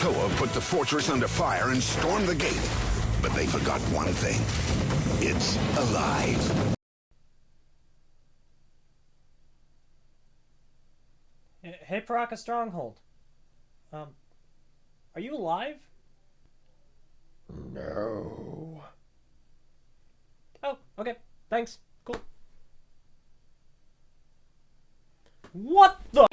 Toa put the fortress under fire and stormed the gate. But they forgot one thing. It's alive. Hey, Piraka Stronghold. Are you alive? No. Oh, okay. Thanks. Cool. What the?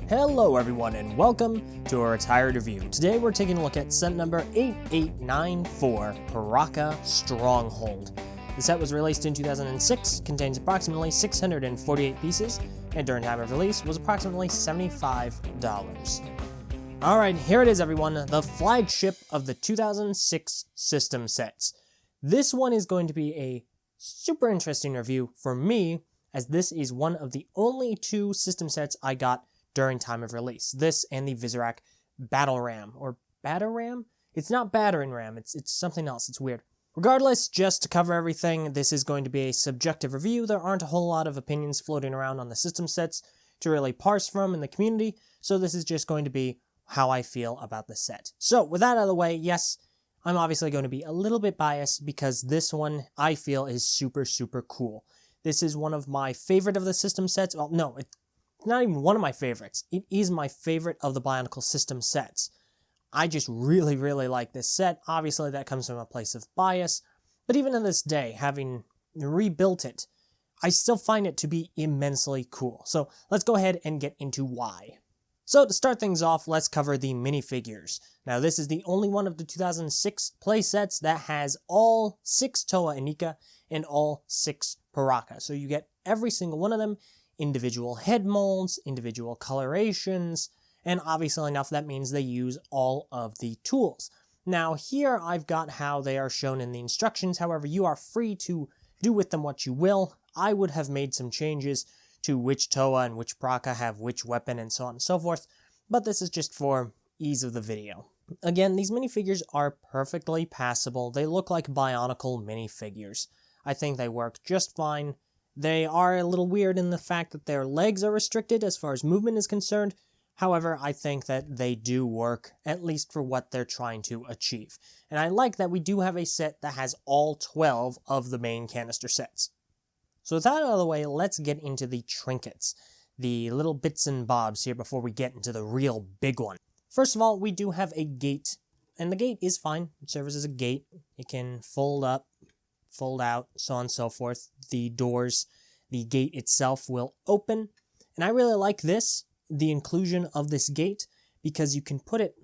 Hello everyone and welcome to our retired review. Today we're taking a look at set number 8894, Piraka Stronghold. The set was released in 2006, contains approximately 648 pieces, and during time of release was approximately $75. Alright, here it is everyone, the flagship of the 2006 system sets. This one is going to be a super interesting review for me, as this is one of the only two system sets I got during time of release. This and the Visorak Battle Ram, or Batter Ram? It's not Battering Ram, it's something else, it's weird. Regardless, just to cover everything, this is going to be a subjective review. There aren't a whole lot of opinions floating around on the system sets to really parse from in the community, so this is just going to be how I feel about the set. So, with that out of the way, yes, I'm obviously going to be a little bit biased because this one I feel is super, super cool. This is one of my favorite of the system sets. Well, no, it's not even one of my favorites. It is my favorite of the Bionicle system sets. I just really, really like this set. Obviously, that comes from a place of bias. But even to this day, having rebuilt it, I still find it to be immensely cool. So let's go ahead and get into why. So to start things off, let's cover the minifigures. Now, this is the only one of the 2006 playsets that has all 6 Toa and Nika and all 6 Piraka. So you get every single one of them, individual head molds, individual colorations, and obviously enough that means they use all of the tools. Now here I've got how they are shown in the instructions, however you are free to do with them what you will. I would have made some changes to which Toa and which Piraka have which weapon and so on and so forth, but this is just for ease of the video. Again, these minifigures are perfectly passable. They look like Bionicle minifigures. I think they work just fine. They are a little weird in the fact that their legs are restricted as far as movement is concerned. However, I think that they do work, at least for what they're trying to achieve. And I like that we do have a set that has all 12 of the main canister sets. So with that out of the way, let's get into the trinkets. The little bits and bobs here before we get into the real big one. First of all, we do have a gate. And the gate is fine. It serves as a gate. It can fold up, fold out, so on and so forth. The doors, the gate itself will open. And I really like this, the inclusion of this gate, because you can put it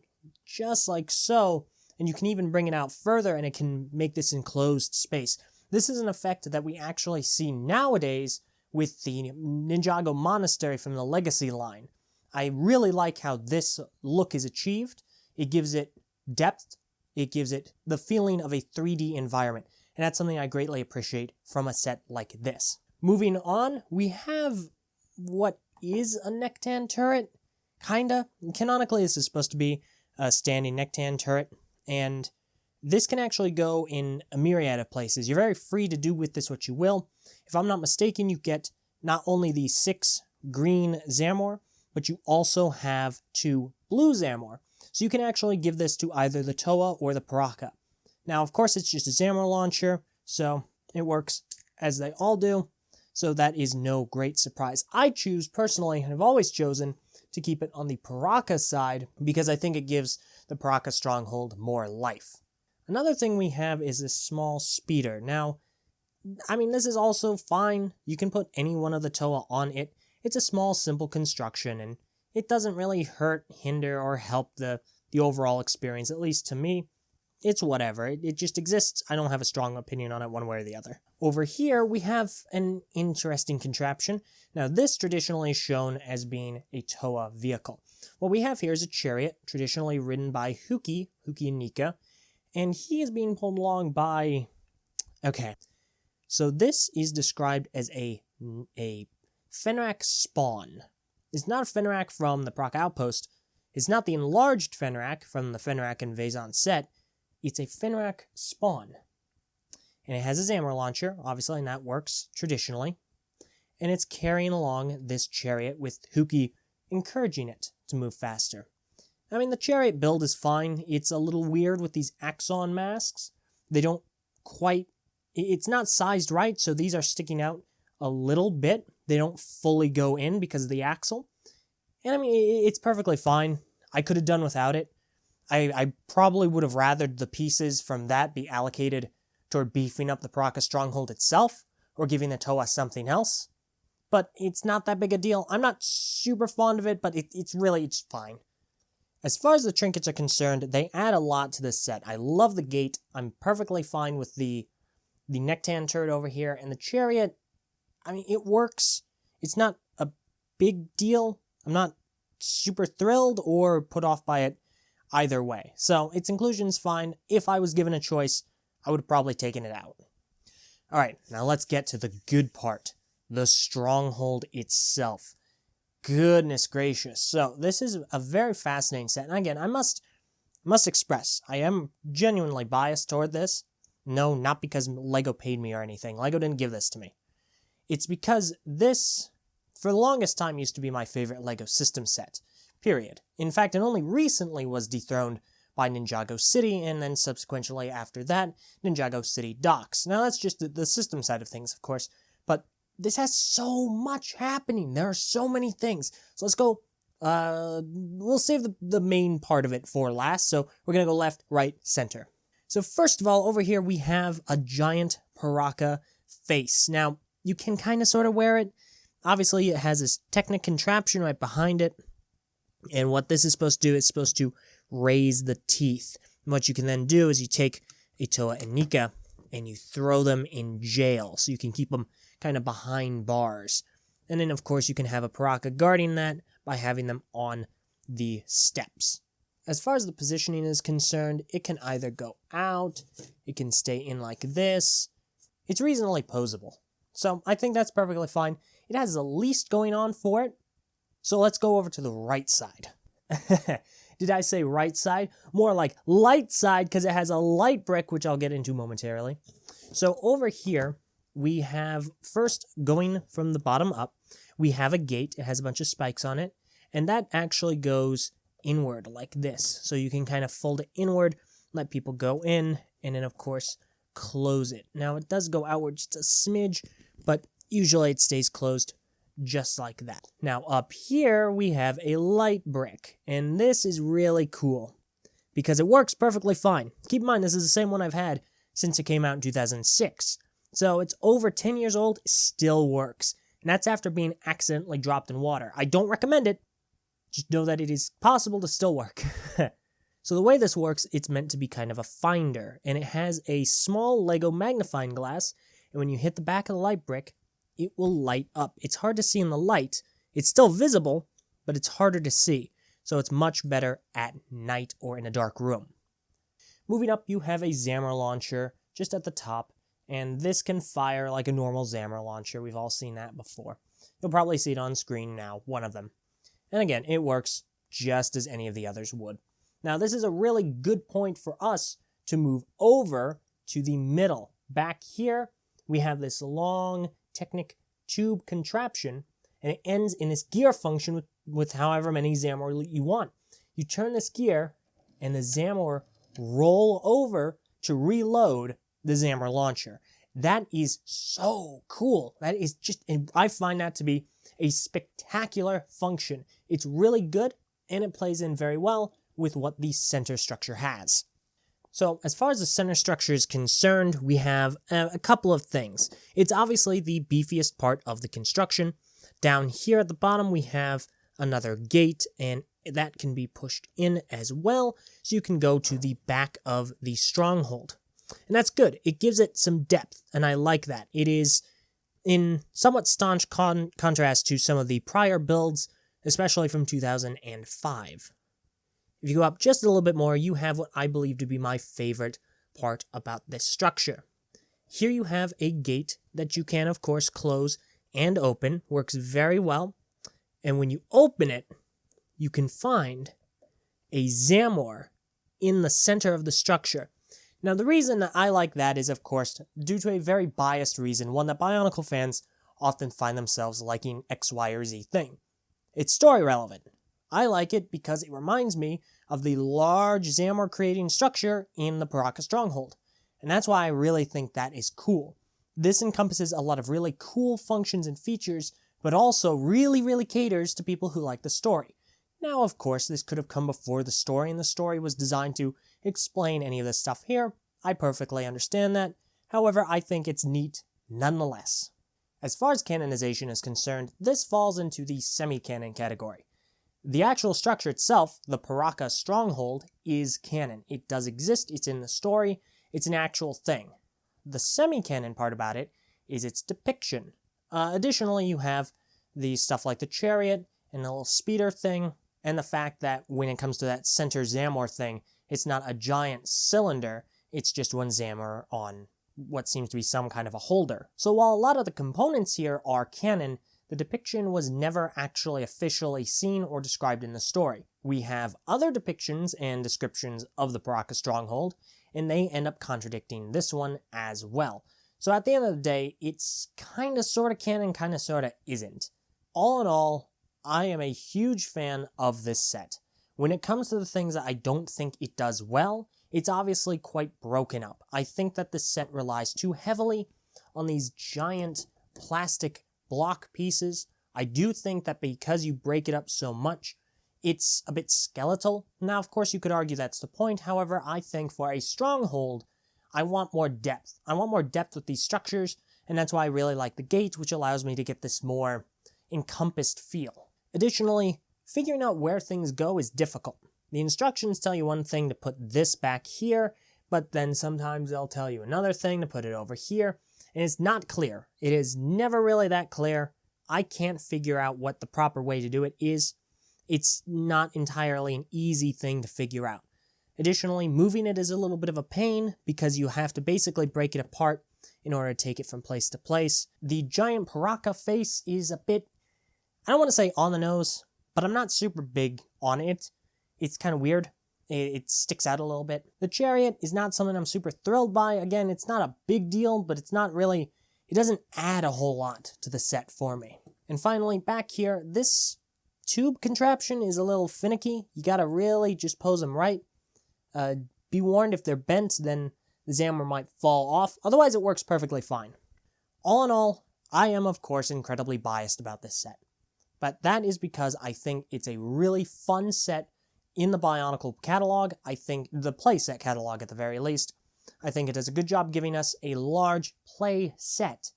just like so, and you can even bring it out further and it can make this enclosed space. This is an effect that we actually see nowadays with the Ninjago Monastery from the Legacy line. I really like how this look is achieved. It gives it depth. It gives it the feeling of a 3D environment. And that's something I greatly appreciate from a set like this. Moving on, we have what is a Nektan turret, kinda. Canonically, this is supposed to be a standing Nektan turret, and this can actually go in a myriad of places. You're very free to do with this what you will. If I'm not mistaken, you get not only the 6 green Zamor, but you also have 2 blue Zamor. So you can actually give this to either the Toa or the Piraka. Now, of course, it's just a Zamor launcher, so it works as they all do, so that is no great surprise. I choose, personally, and have always chosen, to keep it on the Piraka side, because I think it gives the Piraka Stronghold more life. Another thing we have is this small speeder. Now, I mean, this is also fine. You can put any one of the Toa on it. It's a small, simple construction, and it doesn't really hurt, hinder, or help the overall experience, at least to me. it's whatever. It just exists. I don't have a strong opinion on it one way or the other. Over here, we have an interesting contraption. Now, this traditionally is shown as being a Toa vehicle. What we have here is a chariot, traditionally ridden by Huki and Nika, and he is being pulled along by... Okay, so this is described as a Fenrak spawn. It's not a Fenrak from the Piraka Outpost. It's not the enlarged Fenrak from the Fenrak and Vaison set. It's a Fenrak spawn. And it has a Zamor launcher, obviously, and that works traditionally. And it's carrying along this chariot with Huki encouraging it to move faster. I mean, the chariot build is fine. It's a little weird with these axon masks. They don't quite... It's not sized right, so these are sticking out a little bit. They don't fully go in because of the axle. And I mean, it's perfectly fine. I could have done without it. I probably would have rathered the pieces from that be allocated toward beefing up the Piraka Stronghold itself, or giving the Toa something else. But it's not that big a deal. I'm not super fond of it, but it's fine. As far as the trinkets are concerned, they add a lot to this set. I love the gate. I'm perfectly fine with the Nektan turret over here, and the chariot, I mean, it works. It's not a big deal. I'm not super thrilled or put off by it either way. So its inclusion's fine. If I was given a choice, I would have probably taken it out. Alright, now let's get to the good part. The Stronghold itself. Goodness gracious. So this is a very fascinating set. And again, I must express, I am genuinely biased toward this. No, not because LEGO paid me or anything. LEGO didn't give this to me. It's because this, for the longest time, used to be my favorite LEGO system set. Period. In fact, it only recently was dethroned by Ninjago City, and then subsequently after that, Ninjago City Docks. Now, that's just the system side of things, of course, but this has so much happening. There are so many things. So let's go, we'll save the main part of it for last, so we're going to go left, right, center. So first of all, over here we have a giant Piraka face. Now, you can kind of sort of wear it. Obviously, it has this Technic contraption right behind it, and what this is supposed to do, it's supposed to raise the teeth. And what you can then do is you take a Toa and Nika and you throw them in jail, so you can keep them kind of behind bars. And then, of course, you can have a Piraka guarding that by having them on the steps. As far as the positioning is concerned, it can either go out, it can stay in like this. It's reasonably posable. So I think that's perfectly fine. It has the least going on for it. So let's go over to the right side. Did I say right side? More like light side, because it has a light brick, which I'll get into momentarily. So over here, we have, first, going from the bottom up, we have a gate. It has a bunch of spikes on it, and that actually goes inward like this. So you can kind of fold it inward, let people go in, and then, of course, close it. Now, it does go outward just a smidge, but usually it stays closed just like that. Now, up here, we have a light brick, and this is really cool because it works perfectly fine. Keep in mind, this is the same one I've had since it came out in 2006. So it's over 10 years old, still works. And that's after being accidentally dropped in water. I don't recommend it. Just know that it is possible to still work. So the way this works, it's meant to be kind of a finder. And it has a small LEGO magnifying glass. And when you hit the back of the light brick, it will light up. It's hard to see in the light. It's still visible, but it's harder to see. So it's much better at night or in a dark room. Moving up, you have a Zamor launcher just at the top. And this can fire like a normal Zamor launcher. We've all seen that before. You'll probably see it on screen now, one of them. And again, it works just as any of the others would. Now, this is a really good point for us to move over to the middle. Back here, we have this long Technic tube contraption, and it ends in this gear function with however many Zamor you want. You turn this gear, and the Zamor roll over to reload the Zamor launcher. That is so cool. That is just, and I find that to be a spectacular function. It's really good, and it plays in very well with what the center structure has. So as far as the center structure is concerned, we have a couple of things. It's obviously the beefiest part of the construction. Down here at the bottom, we have another gate, and that can be pushed in as well, so you can go to the back of the Stronghold. And that's good. It gives it some depth, and I like that. It is in somewhat staunch contrast to some of the prior builds, especially from 2005. If you go up just a little bit more, you have what I believe to be my favorite part about this structure. Here you have a gate that you can, of course, close and open. Works very well. And when you open it, you can find a Zamor in the center of the structure. Now, the reason that I like that is, of course, due to a very biased reason, one that Bionicle fans often find themselves liking X, Y, or Z thing. It's story relevant. I like it because it reminds me of the large Zamor creating structure in the Piraka Stronghold. And that's why I really think that is cool. This encompasses a lot of really cool functions and features, but also really caters to people who like the story. Now, of course, this could have come before the story, and the story was designed to explain any of this stuff here. I perfectly understand that. However, I think it's neat nonetheless. As far as canonization is concerned, this falls into the semi-canon category. The actual structure itself, the Piraka Stronghold, is canon. It does exist, it's in the story, it's an actual thing. The semi-canon part about it is its depiction. Additionally, you have the stuff like the chariot and the little speeder thing, and the fact that when it comes to that center Zamor thing, it's not a giant cylinder, it's just one Zamor on what seems to be some kind of a holder. So while a lot of the components here are canon, the depiction was never actually officially seen or described in the story. We have other depictions and descriptions of the Piraka Stronghold, and they end up contradicting this one as well. So at the end of the day, it's kinda sorta canon, kinda sorta isn't. All in all, I am a huge fan of this set. When it comes to the things that I don't think it does well, it's obviously quite broken up. I think that this set relies too heavily on these giant plastic block pieces. I do think that because you break it up so much, it's a bit skeletal. Now, of course, you could argue that's the point. However, I think for a Stronghold, I want more depth. I want more depth with these structures, and that's why I really like the gate, which allows me to get this more encompassed feel. Additionally, figuring out where things go is difficult. The instructions tell you one thing to put this back here, but then sometimes they'll tell you another thing to put it over here, and it's not clear. It is never really that clear. I can't figure out what the proper way to do it is. It's not entirely an easy thing to figure out. Additionally, moving it is a little bit of a pain because you have to basically break it apart in order to take it from place to place. The giant Piraka face is a bit, I don't want to say on the nose, but I'm not super big on it. It's kind of weird. It sticks out a little bit. The chariot is not something I'm super thrilled by. Again, it's not a big deal, but it's not really, it doesn't add a whole lot to the set for me. And finally, back here, this tube contraption is a little finicky. You gotta really just pose them right. Be warned, if they're bent, then the Zamor might fall off. Otherwise, it works perfectly fine. All in all, I am, of course, incredibly biased about this set. But that is because I think it's a really fun set in the Bionicle catalog. I think the playset catalog, at the very least. I think it does a good job giving us a large play set,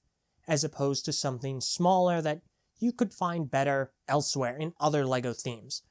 as opposed to something smaller that you could find better elsewhere in other LEGO themes.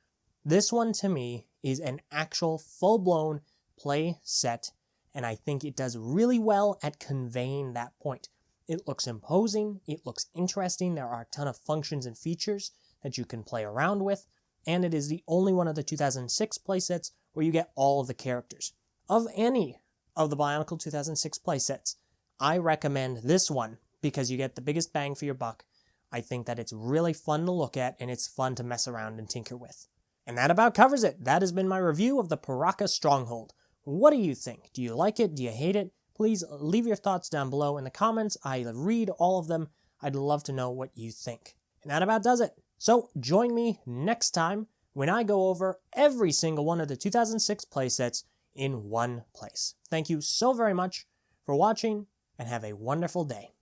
This one, to me, is an actual full-blown play set, and I think it does really well at conveying that point. It looks imposing, it looks interesting, there are a ton of functions and features that you can play around with, and it is the only one of the 2006 playsets where you get all of the characters. Of any of the Bionicle 2006 playsets, I recommend this one because you get the biggest bang for your buck. I think that it's really fun to look at, and it's fun to mess around and tinker with. And that about covers it. That has been my review of the Piraka Stronghold. What do you think? Do you like it? Do you hate it? Please leave your thoughts down below in the comments. I read all of them. I'd love to know what you think. And that about does it. So join me next time when I go over every single one of the 2006 playsets in one place. Thank you so very much for watching, and have a wonderful day.